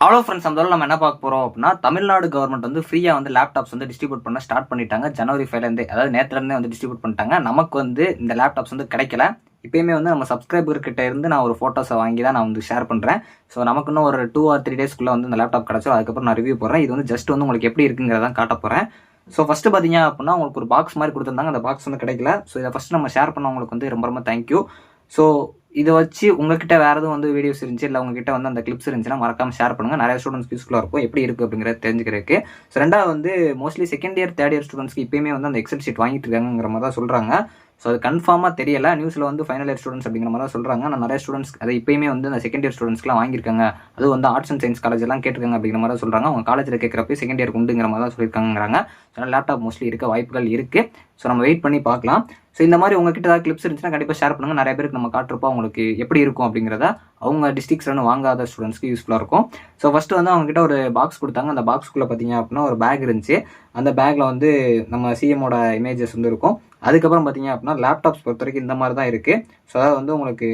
அவ்வளோ ஃப்ரெண்ட்ஸ், நம்ம என்ன பார்க்க போகிறோம் அப்படின்னா, தமிழ்நாடு கவர்மெண்ட் வந்து ஃப்ரீயாக வந்து லேப்டாப்ஸ் வந்து டிஸ்ட்ரிபியூட் பண்ண ஸ்டார்ட் பண்ணிட்டாங்க. ஜனவரி 5லேருந்து, அதாவது நேற்றுலேருந்தே வந்து டிஸ்ட்ரிபியூட் பண்ணிட்டாங்க. நமக்கு வந்து இந்த லேப்டாப்ஸ் வந்து கிடைக்கல. இப்போயுமே வந்து நம்ம சப்ஸ்கிரைபர் கிட்ட இருந்து நான் ஒரு ஃபோட்டோஸை வாங்கி தான் நான் வந்து ஷேர் பண்ணுறேன். ஸோ நமக்கு இன்னும் ஒரு 2 or 3 டேஸ்க்குள்ளே வந்து இந்த லேப்டாப் கிடச்சோ, அதுக்கப்புறம் நான் ரிவ்யூ போடுறேன். இது வந்து ஜஸ்ட் வந்து உங்களுக்கு எப்படி இருக்குங்கிறதான் காட்ட போகிறேன். ஸோ ஃபஸ்ட்டு பார்த்தீங்க அப்படின்னா, உங்களுக்கு ஒரு பாக்ஸ் மாதிரி கொடுத்துருந்தாங்க. அந்த பாக்ஸ் வந்து கிடைக்கல. ஸோ இதை ஃபஸ்ட்டு நம்ம ஷேர் பண்ணவங்களுக்கு வந்து ரொம்ப ரொம்ப தேங்க்யூ. ஸோ இதை வச்சு உங்ககிட்ட வேறு எதுவும் வந்து வீடியோஸ் இருந்துச்சு, இல்லை உங்ககிட்ட வந்து அந்த கிளிப்ஸ் இருந்துச்சுன்னா மறக்காம ஷேர் பண்ணுங்கள். நிறைய ஸ்டூடெண்ட்ஸ் யூஸ்ஃபுல்லாக இருக்கும், எப்படி இருக்குது அப்படிங்கிறத தெரிஞ்சுக்கிறதுக்கு. ஸோ ரெண்டாவது வந்து mostly second year third year ஸ்டூடெண்ட்ஸ்க்கு இப்போயுமே வந்து அந்த எக்ஸல் ஷீட் வாங்கிட்டு இருக்காங்கிற மாதிரி தான் சொல்கிறாங்க. ஸோ அது கன்ஃபார்மாக தெரியல. நியூஸில் வந்து ஃபைனல் இயர் ஸ்டூடெண்ட்ஸ் அப்படிங்கிற மாதிரி தான் சொல்கிறாங்க. நான் நிறைய ஸ்டூடெண்ட்ஸ் அதை இப்போயுமே வந்து அந்த செகண்ட் இயர் ஸ்டூடெண்ட்ஸ்க்குலாம் வாங்கியிருக்காங்க. அதுவும் வந்து ஆர்ட்ஸ் அண்ட் சயின்ஸ் காலேஜ் எல்லாம் கேட்டிருக்காங்க அப்படிங்கிற மாதிரி தான் சொல்கிறாங்க. அவங்க காலேஜில் கேட்குறப்ப செகண்ட் இயர் உண்டுங்கிற மாதிரி தான் சொல்லியிருக்காங்கிறாங்க. ஸோ லேப்டாப் மோஸ்ட்லி இருக்க வாய்ப்புகள் இருக்குது. ஸோ நம்ம வெயிட் பண்ணி பார்க்கலாம். ஸோ இந்த மாதிரி உங்ககிட்ட ஏதாவது கிளிப்ஸ் இருந்துச்சுன்னா கண்டிப்பாக ஷேர் பண்ணுங்கள். நிறைய பேருக்கு நம்ம காட்டுறப்போ அவங்களுக்கு எப்படி இருக்கும் அப்படிங்கிறத அவங்க டிஸ்ட்ரிக்ஸ்ல வாங்காத ஸ்டூடெண்ட்ஸ்க்கு யூஸ்ஃபுல்லாக இருக்கும். ஸோ ஃபஸ்ட்டு வந்து அவங்ககிட்ட ஒரு பாக்ஸ் கொடுத்தாங்க. அந்த பாக்ஸ்க்குள்ளே பார்த்தீங்க அப்படின்னா ஒரு பேக் இருந்துச்சு. அந்த பேக்கில் வந்து நம்ம சிஎம்மோட இமேஜஸ் வந்து இருக்கும். அதுக்கப்புறம் பார்த்தீங்க அப்படின்னா லேப்டாப்ஸ் பொறுத்த வரைக்கும் இந்த மாதிரி தான் இருக்குது. ஸோ அதாவது வந்து உங்களுக்கு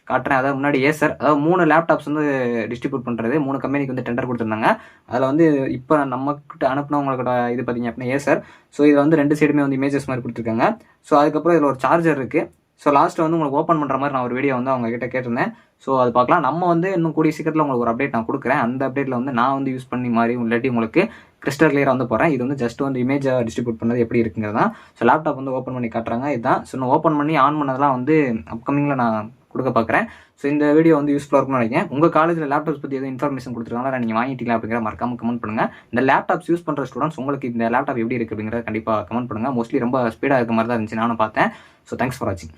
காட்டுறேன். அதாவது முன்னாடி ஏசர், அதாவது 3 லேப்டாப்ஸ் வந்து டிஸ்ட்ரிபியூட் பண்ணுறது 3 கம்பெனிக்கு வந்து டெண்டர் கொடுத்துருந்தாங்க. அதில் வந்து இப்போ நம்மக்கிட்ட அனுப்பினவங்களோட இது பார்த்தீங்க அப்படின்னா ஏசர். ஸோ இதில் வந்து 2 சைடுமே வந்து இமேஜஸ் மாதிரி கொடுத்துருக்காங்க. ஸோ அதுக்கப்புறம் இதில் ஒரு சார்ஜர் இருக்குது. ஸோ லாஸ்ட்டு வந்து உங்களுக்கு ஓப்பன் பண்ணுற மாதிரி நான் ஒரு வீடியோ வந்து அவங்க கிட்ட கேட்டிருந்தேன். ஸோ அது பார்க்கலாம். நம்ம வந்து இன்னும் கூடிய சீக்கிரத்தில் உங்களுக்கு ஒரு அப்டேட் நான் கொடுக்குறேன். அந்த அப்டேட்டில் வந்து நான் வந்து யூஸ் பண்ணி மாதிரி இல்லாட்டி உங்களுக்கு கிறிஸ்டல் கிளியராக வந்து போகிறேன். இது வந்து ஜஸ்ட் வந்து இமேஜை டிஸ்ட்ரிபியூட் பண்ணது எப்படி இருக்குங்கிறது தான். ஸோ லேப்டாப் வந்து ஓப்பன் பண்ணி காட்டுறாங்க. இதுதான். ஸோ நான் ஓப்பன் பண்ணி ஆன் பண்ணதெல்லாம் வந்து அப்கமிங்கில் நான் கொடுக்க பார்க்குறேன். ஸோ இந்த வீடியோ வந்து யூஸ்ஃபுல்லாக இருக்கும்னு நினைக்கிறேன். உங்கள் காலேஜில் லேப்டாப்ஸ் பற்றி எதுவும் இன்ஃபர்மேஷன் கொடுத்துருக்காங்களா, நீங்கள் வாங்கிட்டீங்களா அப்படிங்கிற மறக்காம கமெண்ட் பண்ணுங்கள். இந்த லேப்டாப்ஸ் யூஸ் பண்ணுற ஸ்டூடெண்ட்ஸ் உங்களுக்கு இந்த லேப்டாப் எப்படி இருக்குது அப்படிங்கிறத கண்டிப்பாக கமெண்ட் பண்ணுங்கள். மோஸ்ட்லி ரொம்ப ஸ்பீடாக இருக்க மாதிரி தான் இருந்துச்சு, நானும் பார்த்தேன். ஸோ தேங்க்ஸ் ஃபார் வாட்சிங்.